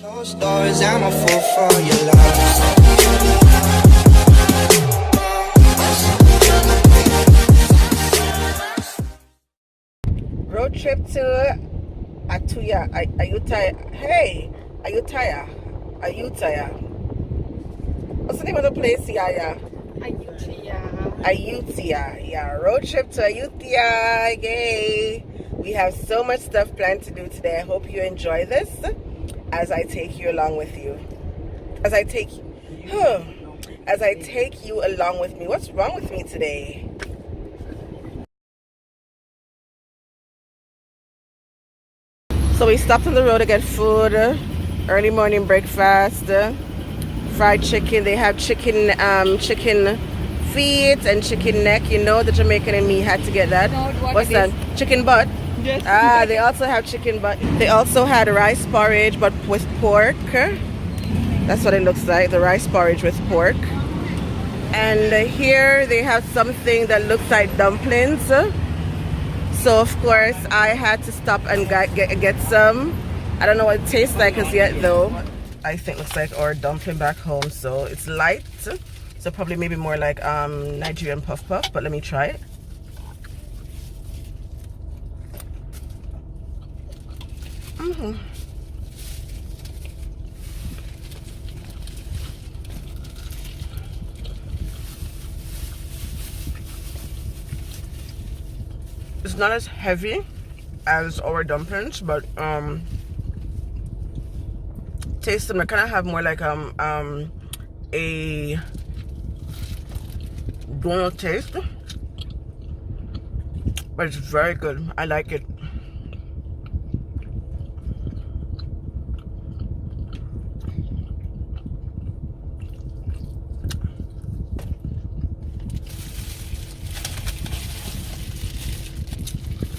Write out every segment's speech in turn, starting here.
Closed doors, I'm a fool for your love. Road trip to Ayutthaya. Hey, Ayutthaya. What's the name of the place? Yeah. Ayutthaya. Yeah, road trip to Ayutthaya. Yay. We have so much stuff planned to do today. I hope you enjoy this as I take you along with you. As I take you along with me. What's wrong with me today? So we stopped on the road to get food, early morning breakfast, fried chicken. They have chicken feet and chicken neck. You know, the Jamaican in me had to get that. What's that? Chicken butt. Yes. They also have chicken butt. They also had rice porridge but with pork. That's what it looks like, the rice porridge with pork. And here they have something that looks like dumplings. So of course I had to stop and get some. I don't know what it tastes like as yet though. I think it looks like our dumpling back home. So it's light. So probably maybe more like Nigerian puff puff, but let me try it. It's not as heavy as our dumplings, but taste them. I kind of have more like a donut taste, but it's very good. I like it.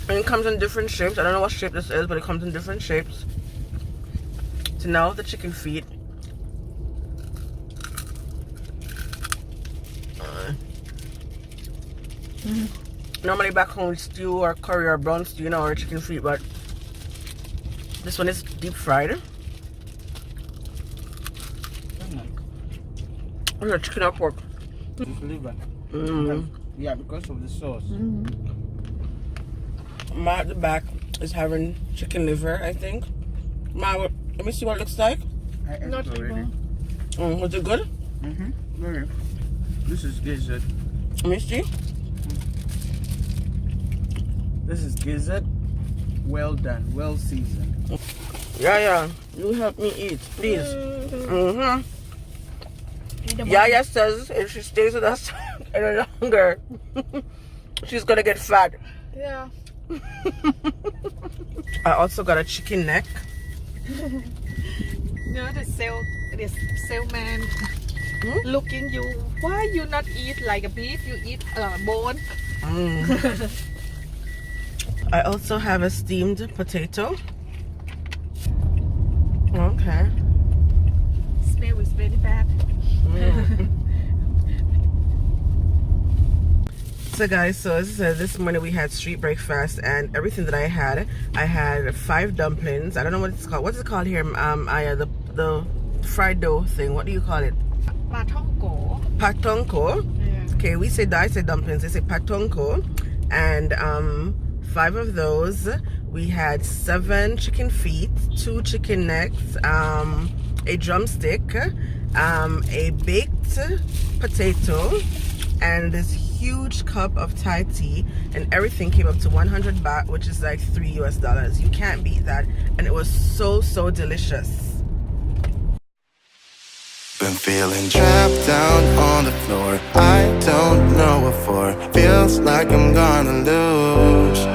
And it comes in different shapes. I don't know what shape this is, but it comes in different shapes. So now the chicken feet. Normally back home we stew or curry or brown stew, you know, or chicken feet, but this one is deep fried. It's a chicken or pork. It's liver. Yeah, because of the sauce. Ma at the back is having chicken liver, I think. Ma, let me see what it looks like. Not already. Was it good? Very. This is gizzard. Let me see. This is gizzard. Well done. Well seasoned. Yeah. You help me eat, please. Yaya says if she stays with us any longer, she's gonna get fat. Yeah. I also got a chicken neck. No, the salesman looking you. Why you not eat like a beef? You eat bone. I also have a steamed potato. Okay. Smell is very bad. So guys, so as I said, this morning we had street breakfast, and everything that I had 5 dumplings. I don't know what it's called. What's it called here? The fried dough thing. What do you call it? Patonko. Patonko. Yeah. Okay, I say dumplings. They say patonko, and 5 of those. We had 7 chicken feet, 2 chicken necks, a drumstick, a baked potato, and this huge cup of Thai tea, and everything came up to 100 baht, which is like $3 US. You can't beat that, and it was so delicious. Been feeling trapped down on the floor. I don't know what for. Feels like I'm gonna lose.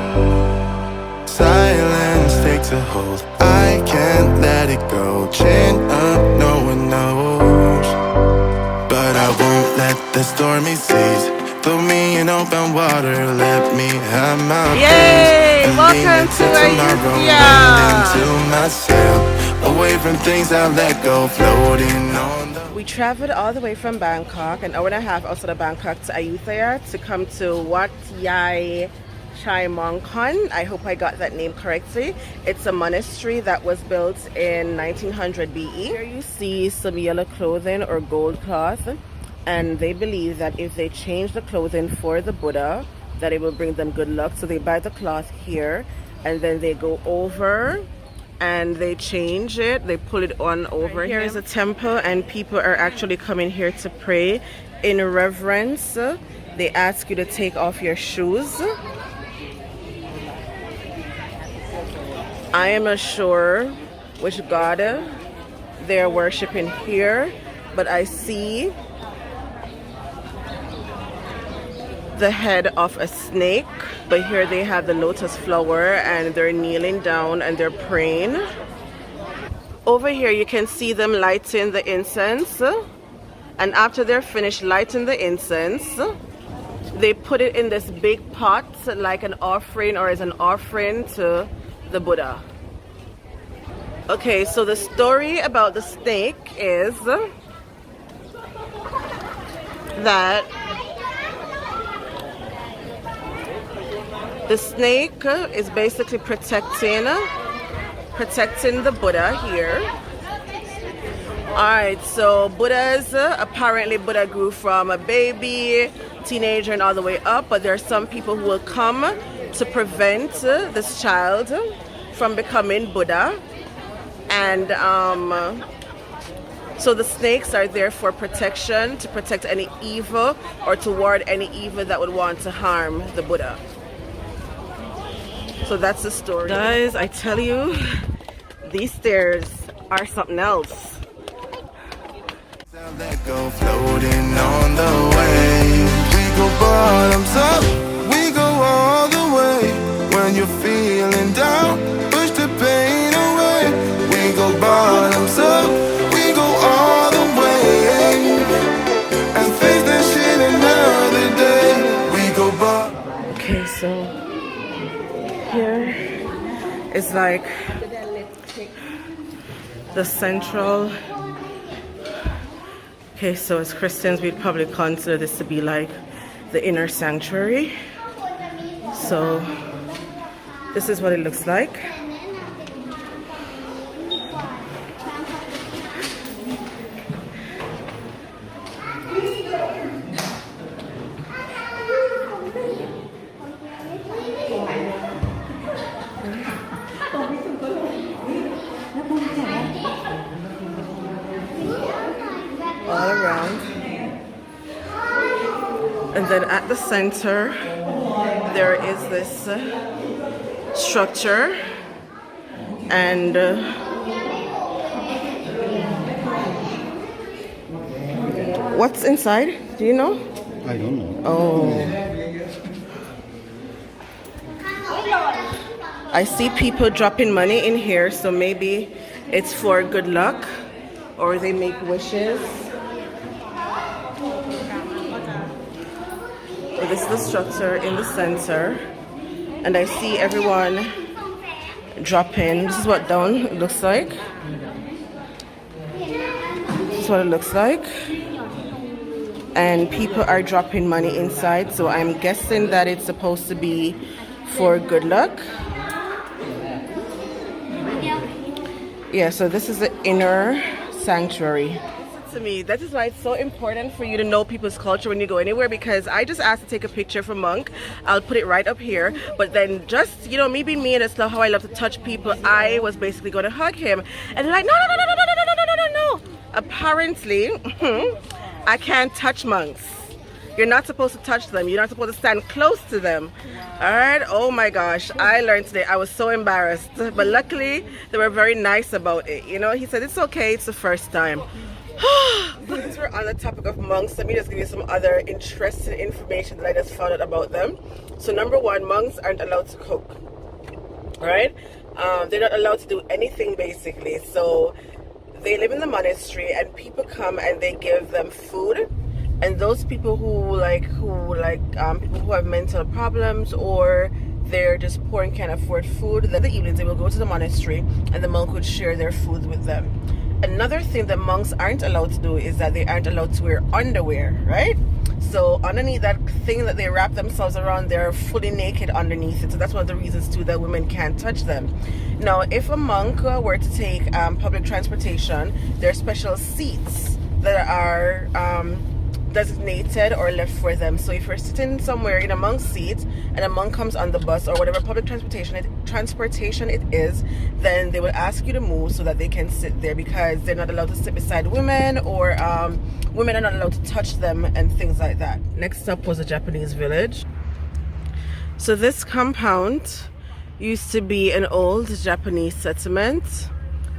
Silence takes a hold. I can't let it go. Chin up, no one knows. But I won't let the stormy seas throw me in open water. Let me have my Yay! and Welcome to Ayutthaya. into my sail. Away from things I let go, floating on the. We traveled all the way from Bangkok, an hour and a half outside of Bangkok, to Ayutthaya to come to Wat Yai Chaimongkon. I hope I got that name correctly. It's a monastery that was built in 1900 BE. Here you see some yellow clothing or gold cloth, and they believe that if they change the clothing for the Buddha, that it will bring them good luck. So they buy the cloth here, and then they go over and they change it, they pull it on over. Here is a temple, and people are actually coming here to pray in reverence. They ask you to take off your shoes. I am not sure which god they are worshiping here, but I see the head of a snake. But here they have the lotus flower, and they're kneeling down and they're praying. Over here you can see them lighting the incense, and after they're finished lighting the incense, they put it in this big pot like an offering, or as an offering to the Buddha. Okay, so the story about the snake is that the snake is basically protecting the Buddha here. Alright, so apparently Buddha grew from a baby, teenager, and all the way up, but there are some people who will come to prevent this child from becoming Buddha. And so the snakes are there for protection, to protect any evil or to ward any evil that would want to harm the Buddha. So that's the story. Guys, I tell you, these stairs are something else. That go floating on the waves. We go bottoms up, we go all the way. When you're feeling down, push the pain away. We go bottoms up, we go all the way. And face that shit another day. We go bottoms. Okay, so here is like the central. Okay, so as Christians, we'd probably consider this to be like the inner sanctuary. So this is what it looks like. All around, and then at the center there is this structure, and what's inside? Do you know? I don't know. Oh, I see people dropping money in here, so maybe it's for good luck, or they make wishes. So this is the structure in the center, and I see everyone dropping. This is what down looks like. This is what it looks like. And people are dropping money inside, so I'm guessing that it's supposed to be for good luck. Yeah, so this is the inner sanctuary. To me, that is why it's so important for you to know people's culture when you go anywhere, because I just asked to take a picture for Monk. I'll put it right up here, but then just, you know, me being me, and it's not how I love to touch people, I was basically going to hug him, and they're like, no, no, no, no, no, no, no, no, no, no, no. Apparently I can't touch monks. You're not supposed to touch them. You're not supposed to stand close to them. All right. Oh my gosh, I learned today. I was so embarrassed, but luckily they were very nice about it. You know, he said it's okay, it's the first time. Since we're on the topic of monks, let me just give you some other interesting information that I just found out about them. So number one, monks aren't allowed to cook. Right? They're not allowed to do anything basically. So they live in the monastery, and people come and they give them food. And those people who people who have mental problems, or they're just poor and can't afford food, then the evenings they will go to the monastery and the monk would share their food with them. Another thing that monks aren't allowed to do is that they aren't allowed to wear underwear, right? So underneath that thing that they wrap themselves around, they're fully naked underneath it. So that's one of the reasons too that women can't touch them. Now, if a monk were to take public transportation, there are special seats that are designated or left for them. So if you're sitting somewhere in a monk's seat and a monk comes on the bus or whatever public transportation it is, then they will ask you to move so that they can sit there, because they're not allowed to sit beside women, or women are not allowed to touch them and things like that. Next up was a Japanese village. So this compound used to be an old Japanese settlement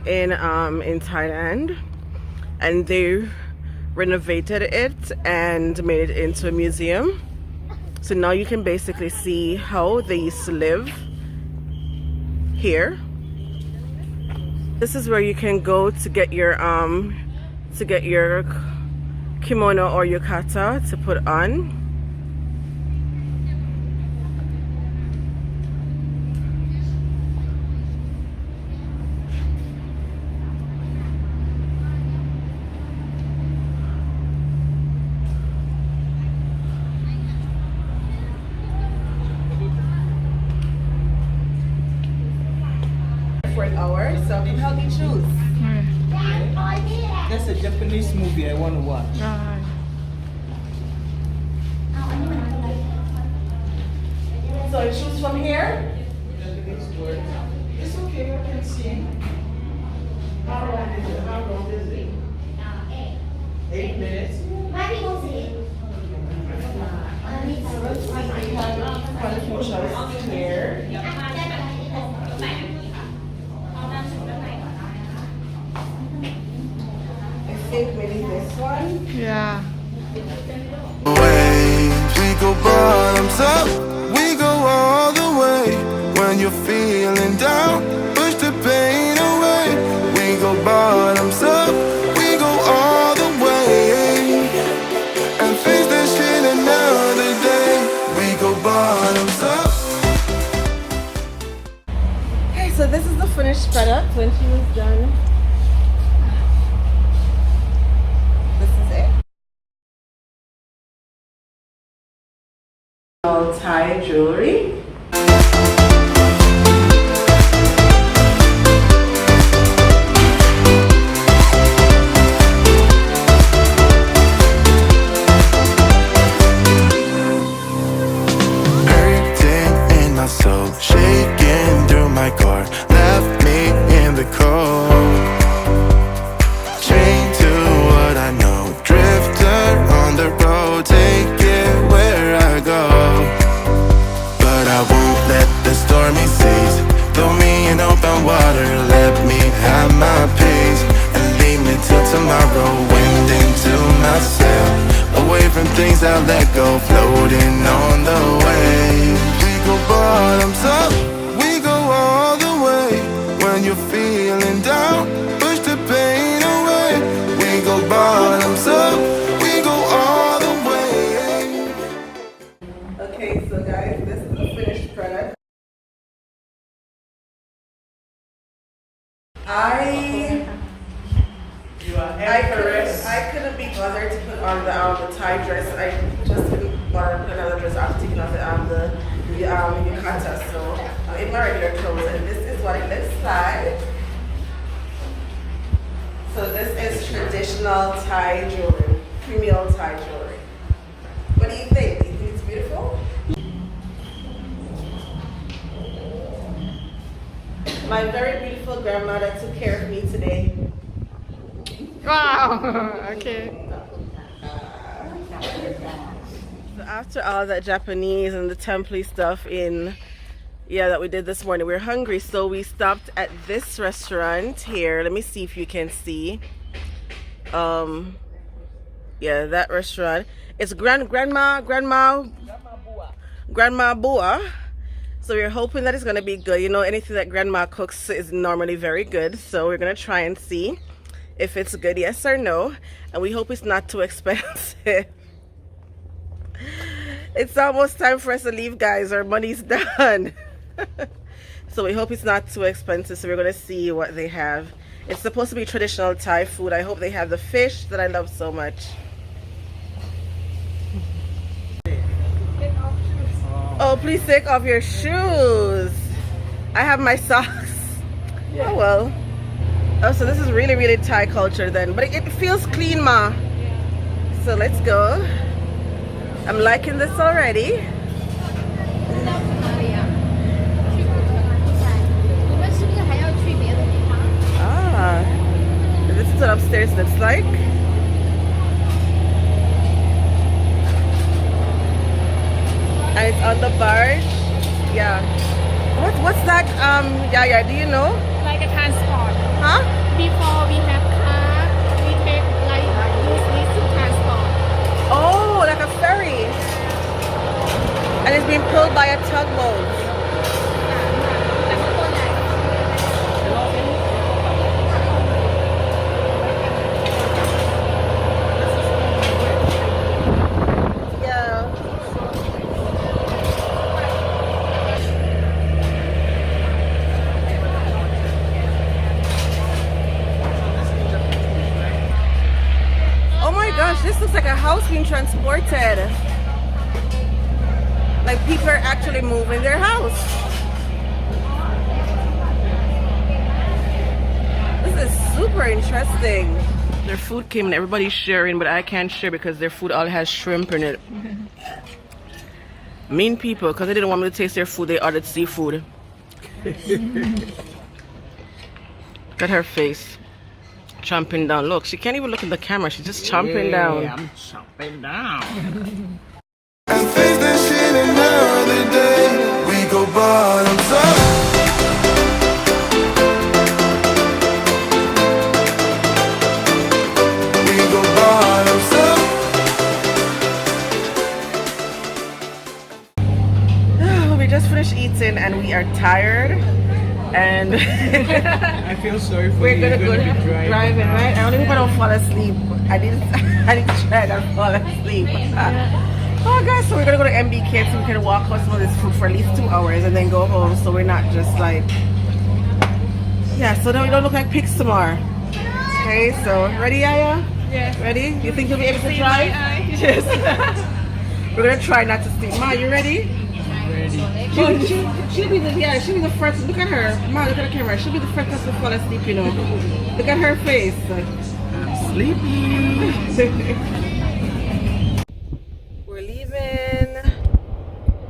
in Thailand, and they renovated it and made it into a museum. So now you can basically see how they used to live here. This is where you can go to get your kimono or yukata to put on. For an hour, so help me choose. That's a Japanese movie I want to watch. So I choose from here. It's okay, I can see. How long is it? 8 minutes. Here. I think maybe this one. Yeah. Waves, we go bottoms up, we go all the way. When you're feeling down, push the pain away. We go bottoms up, we go all the way, and face that shit another day. We go bottoms up. Okay, so this is the finished product when she was done. This is it. All Thai jewelry. Hurting in my soul, shaking through my core, left me in the cold. Chained to what I know, drifter on the road, take it where I go. But I won't let the stormy seas throw me in open water. Let me have my peace and leave me till tomorrow. Wind into myself, away from things I let go, floating on the waves. We go bottoms up, we go all the way. When you're feeling down, push the pain away. We go bottoms up, we go all the way. Okay, so guys, this is the finished product. I couldn't be bothered to put on the Thai dress. I just couldn't bother to put another dress after taking off the yukata. So I'm in my regular clothes, and this is what it looks like. So this is traditional Thai jewelry, premium Thai jewelry. What do you think? Do you think it's beautiful? My very beautiful grandma that took care of me today. Wow. Okay. So after all that Japanese and the temple stuff that we did this morning, we were hungry, so we stopped at this restaurant here. Let me see if you can see. That restaurant. It's Grandma Bua. So we're hoping that it's gonna be good. You know, anything that grandma cooks is normally very good. So we're gonna try and see if it's good, yes or no. And we hope it's not too expensive. It's almost time for us to leave, guys. Our money's done. So we hope it's not too expensive. So we're gonna see what they have. It's supposed to be traditional Thai food. I hope they have the fish that I love so much. please take off your shoes. I have my socks. Oh well. Oh, so this is really, really Thai culture then. But it feels clean, ma. So let's go. I'm liking this already. Ah, this is what upstairs looks like. And it's on the barge. Yeah. What's that? Yeah, do you know? Like a transport. Huh? Before we have car, we take like use this to transport. Oh, like a ferry. And it's being pulled by a tugboat. Yeah. Oh my gosh, this looks like a house being transported. Like people are actually moving their house. This is super interesting. Their food came and everybody's sharing, but I can't share because their food all has shrimp in it. Mean people, because they didn't want me to taste their food, they ordered seafood. Look at her face. Chomping down. Look, she can't even look at the camera. She's just chomping down. I'm chomping down. And face that shit another day. We go bottoms up. We go bottoms up. We just finished eating and we are tired. And I feel sorry for we're you. gonna go You're be driving, right? I don't even want to fall asleep. I need to try not to fall asleep. Oh guys, so we're gonna go to MBK so we can walk out some of this food for at least 2 hours and then go home, so we're not just like, yeah, so then we don't look like pigs tomorrow. Okay, so ready, Yaya? Yeah. Ready? You think you'll be able to drive? Yes. We're gonna try not to sleep. Ma, you ready? She'll be the first. Look at her. Ma, look at the camera. She'll be the first person to fall asleep, you know. Look at her face. I'm sleepy.